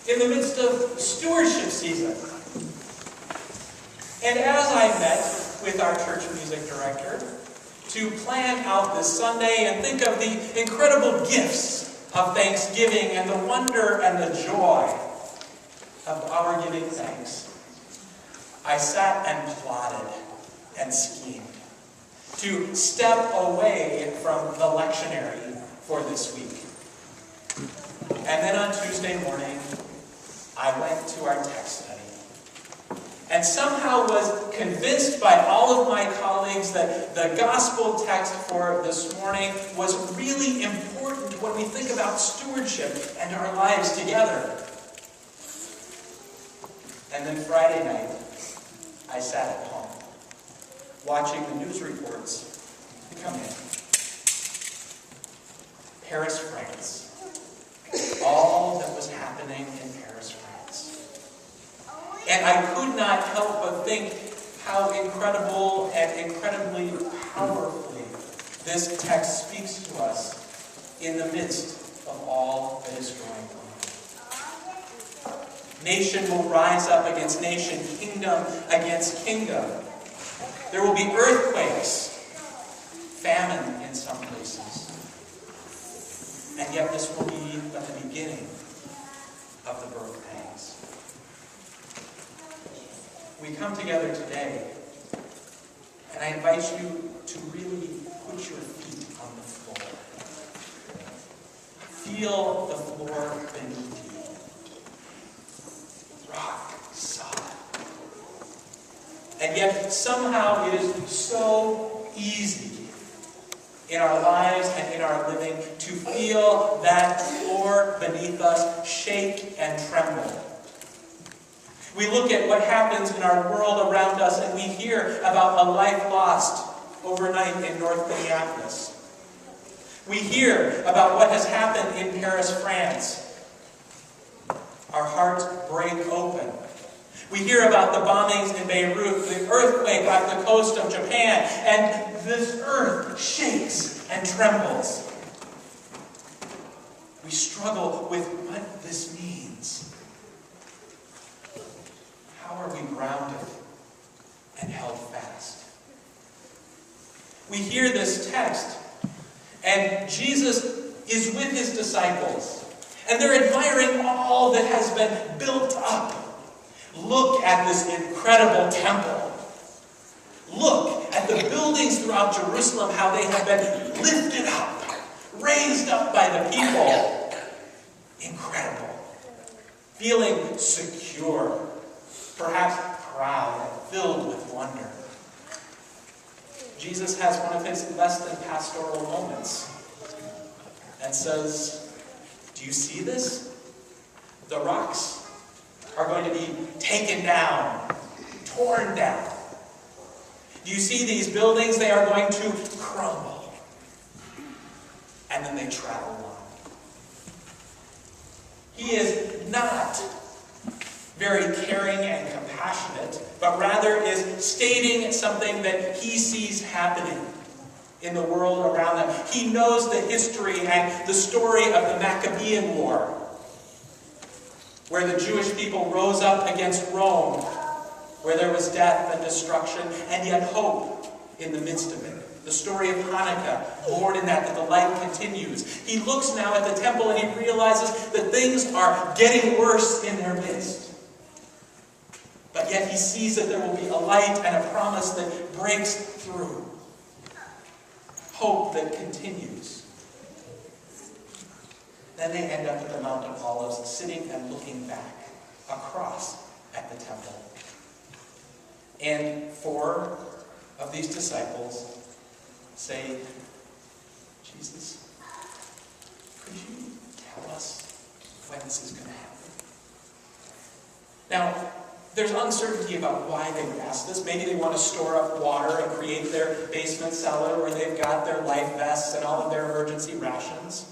in the midst of stewardship season. And as I met with our church music director to plan out this Sunday and think of the incredible gifts of Thanksgiving and the wonder and the joy of our giving thanks, I sat and plotted and schemed to step away from the lectionary for this week. And then on Tuesday morning, I went to our text study and somehow was convinced by all of my colleagues that the gospel text for this morning was really important when we think about stewardship and our lives together. And then Friday night, I sat at home, watching the news reports come in. Paris, France. All that was happening in Paris, France. And I could not help but think how incredible and incredibly powerfully this text speaks to us in the midst of all that is going on. Nation will rise up against nation, kingdom against kingdom. There will be earthquakes, famine in some places. And yet this will be but the beginning of the birth pangs. We come together today, and I invite you to really put your feet on the floor. Feel the floor beneath you. Rock solid. And yet somehow it is so easy in our lives and in our living to feel that floor beneath us shake and tremble. We look at what happens in our world around us and we hear about a life lost overnight in North Minneapolis. We hear about what has happened in Paris, France. Our hearts break open. We hear about the bombings in Beirut, the earthquake off the coast of Japan, and this earth shakes and trembles. We struggle with what this means. How are we grounded and held fast? We hear this text, and Jesus is with his disciples, and they're admiring all that has been built up. Look at this incredible temple. Look at the buildings throughout Jerusalem, how they have been lifted up, raised up by the people. Incredible. Feeling secure, perhaps proud and filled with wonder. Jesus has one of his less than pastoral moments and says, do you see this? The rocks are going to be taken down, torn down. Do you see these buildings? They are going to crumble. And then they travel on. He is not very caring and compassionate, but rather is stating something that he sees happening in the world around them. He knows the history and the story of the Maccabean War, where the Jewish people rose up against Rome, where there was death and destruction, and yet hope in the midst of it. The story of Hanukkah, born in that the light continues. He looks now at the temple and he realizes that things are getting worse in their midst. But yet he sees that there will be a light and a promise that breaks through. Hope that continues. Then they end up at the Mount of Olives, sitting and looking back across at the temple. And 4 of these disciples say, Jesus, could you tell us when this is going to happen? Now, there's uncertainty about why they would ask this. Maybe they want to store up water and create their basement cellar where they've got their life vests and all of their emergency rations.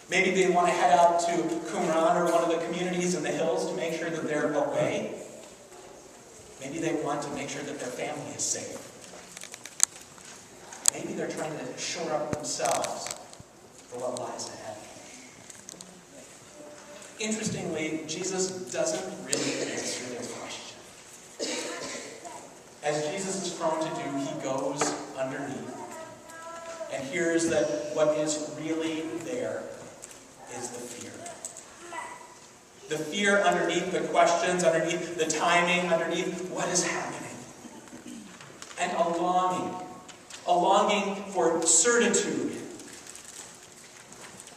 Maybe they want to head out to Qumran or one of the communities in the hills to make sure that they're away. Maybe they want to make sure that their family is safe. Maybe they're trying to shore up themselves for what lies ahead. interestingly, Jesus doesn't really answer their question. As Jesus is prone to do, he goes underneath and hears that what is really there is the fear. The fear underneath the questions, underneath the timing, underneath what is happening. And a longing for certitude,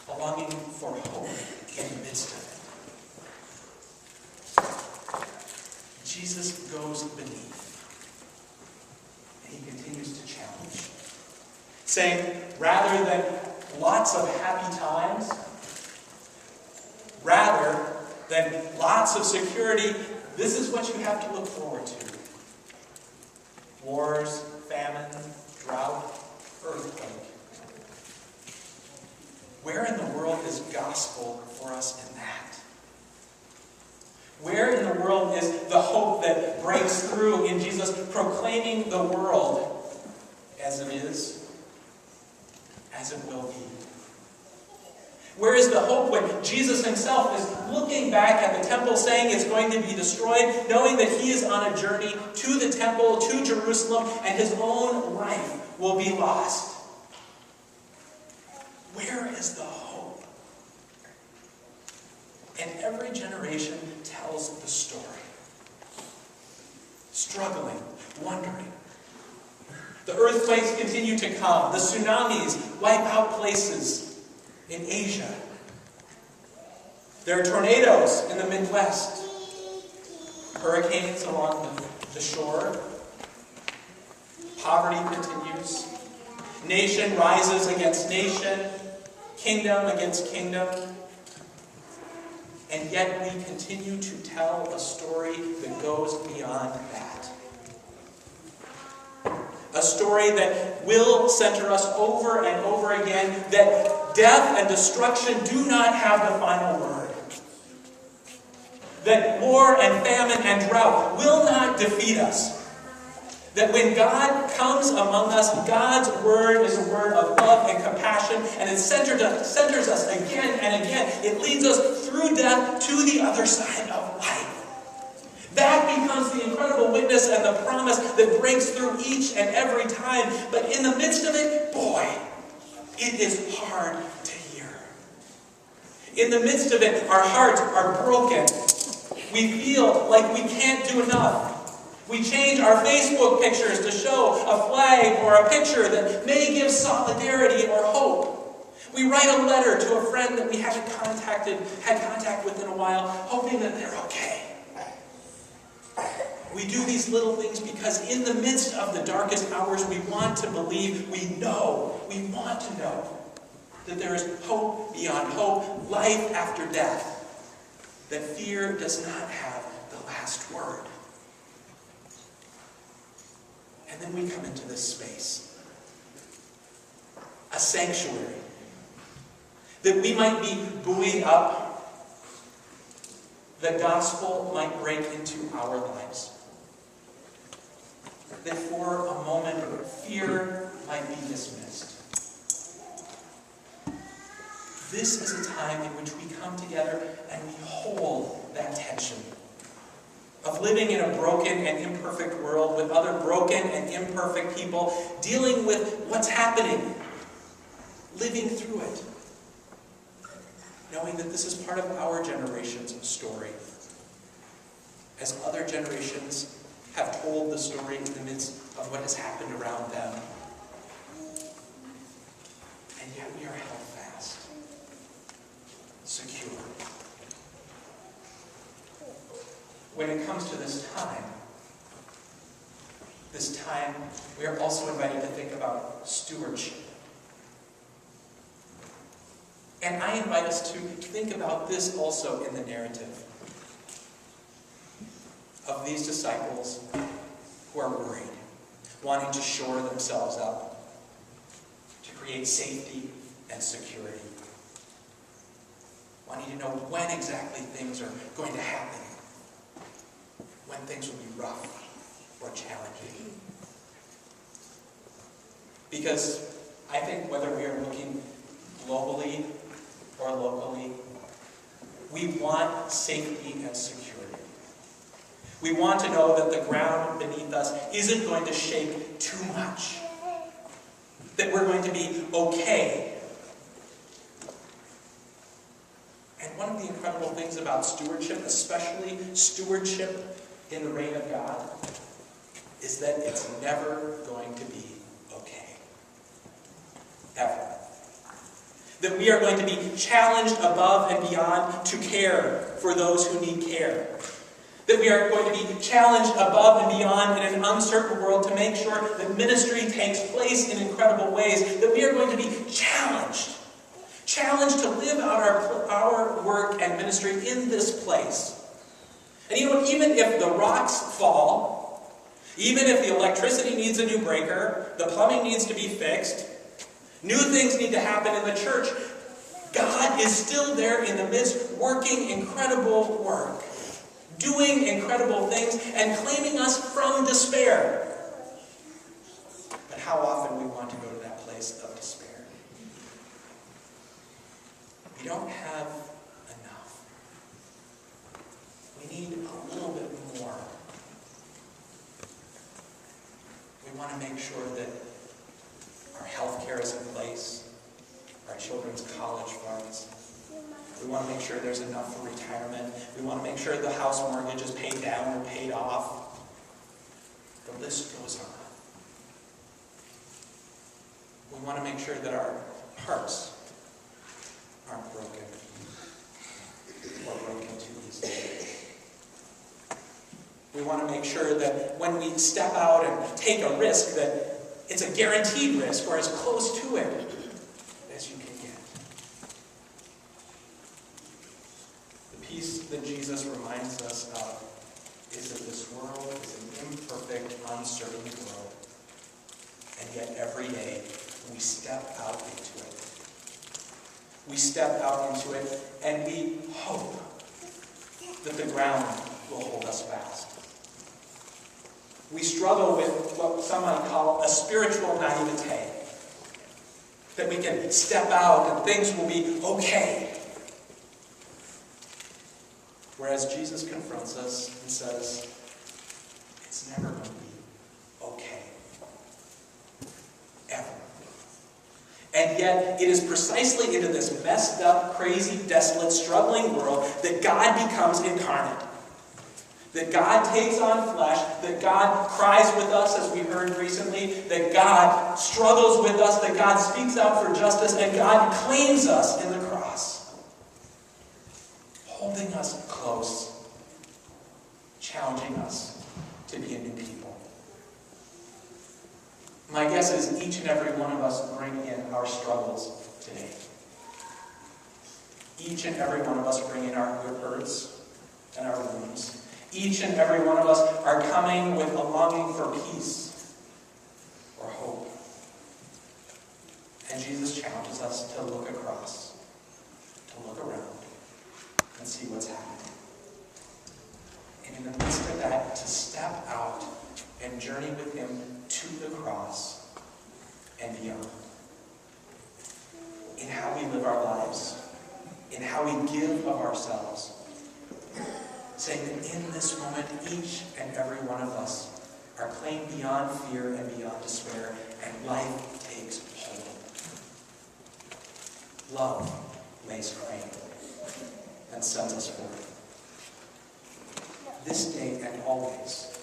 a longing for hope in the midst of it. Jesus goes beneath, and he continues to challenge, saying, rather than lots of happy times, rather than lots of security, this is what you have to look forward to. Wars, famine, drought, earthquake. Where in the world is gospel for us in that? Where in the world is the hope that breaks through in Jesus proclaiming the world as it is, as it will be? Where is the hope when Jesus himself is looking back at the temple saying it's going to be destroyed, knowing that he is on a journey to the temple, to Jerusalem, and his own life will be lost? Where is the hope? And every generation tells the story. Struggling, wondering. The earthquakes continue to come. The tsunamis wipe out places in Asia. There are tornadoes in the Midwest. Hurricanes along the shore. Poverty continues. Nation rises against nation. Kingdom against kingdom. And yet we continue to tell a story that goes beyond that. A story that will center us over and over again that death and destruction do not have the final word. That war and famine and drought will not defeat us. That when God comes among us, God's word is a word of love and compassion, and it centers us again and again. It leads us through death to the other side of life. That becomes the incredible witness and the promise that breaks through each and every time. But in the midst of it, boy, it is hard to hear. In the midst of it, our hearts are broken. We feel like we can't do enough. We change our Facebook pictures to show a flag or a picture that may give solidarity or hope. We write a letter to a friend that we had contact with in a while, hoping that they're okay. We do these little things because in the midst of the darkest hours, we want to believe, we want to know that there is hope beyond hope, life after death, that fear does not have the last word. And then we come into this space, a sanctuary, that we might be buoyed up, the gospel might break into our lives. That for a moment, fear might be dismissed. This is a time in which we come together and we hold that tension of living in a broken and imperfect world with other broken and imperfect people, dealing with what's happening, living through it, knowing that this is part of our generation's story, as other generations have told the story in the midst of what has happened around them. And yet we are held fast, secure. When it comes to this time, we are also invited to think about stewardship. And I invite us to think about this also in the narrative of these disciples who are worried, wanting to shore themselves up, to create safety and security, wanting to know when exactly things are going to happen, when things will be rough or challenging. Because I think whether we are looking globally or locally, We want safety and security. We want to know that the ground beneath us isn't going to shake too much. That we're going to be okay. And one of the incredible things about stewardship, especially stewardship in the reign of God, is that it's never going to be okay. Ever. That we are going to be challenged above and beyond to care for those who need care. That we are going to be challenged above and beyond in an uncertain world to make sure that ministry takes place in incredible ways. That we are going to be challenged. Challenged to live out our work and ministry in this place. And you know what? Even if the rocks fall, even if the electricity needs a new breaker, the plumbing needs to be fixed, new things need to happen in the church, God is still there in the midst, working incredible work, doing incredible things, and claiming us from despair. But how often we want to go to that place of despair? We don't have enough. We need a little bit more. We want to make sure that our health care is in place, our children's college funds. We want to make sure there's enough for retirement. We want to make sure the house mortgage is paid down or paid off. The list goes on. We want to make sure that our hearts aren't broken or broken too easily. We want to make sure that when we step out and take a risk, that it's a guaranteed risk or as close to it as you can get. The peace that Jesus reminds us of is that this world is an imperfect, uncertain world. And yet every day we step out into it. We step out into it and we hope that the ground will hold us fast. We struggle with what some might call a spiritual naivete. That we can step out and things will be okay. Whereas Jesus confronts us and says, it's never going to be okay. Ever. And yet, it is precisely into this messed up, crazy, desolate, struggling world that God becomes incarnate. That God takes on flesh, that God cries with us, as we heard recently, that God struggles with us, that God speaks out for justice, and God claims us in the cross. Holding us close, challenging us to be a new people. My guess is each and every one of us bring in our struggles today. Each and every one of us bring in our hurts and our wounds. Each and every one of us are coming with a longing for peace or hope. And Jesus challenges us to look across, to look around, and see what's happening. And in the midst of that, to step out and journey with Him to the cross and beyond. In how we live our lives, in how we give of ourselves. Saying that in this moment, each and every one of us are claimed beyond fear and beyond despair, and life takes hold. Love lays claim and sends us forth. This day and always,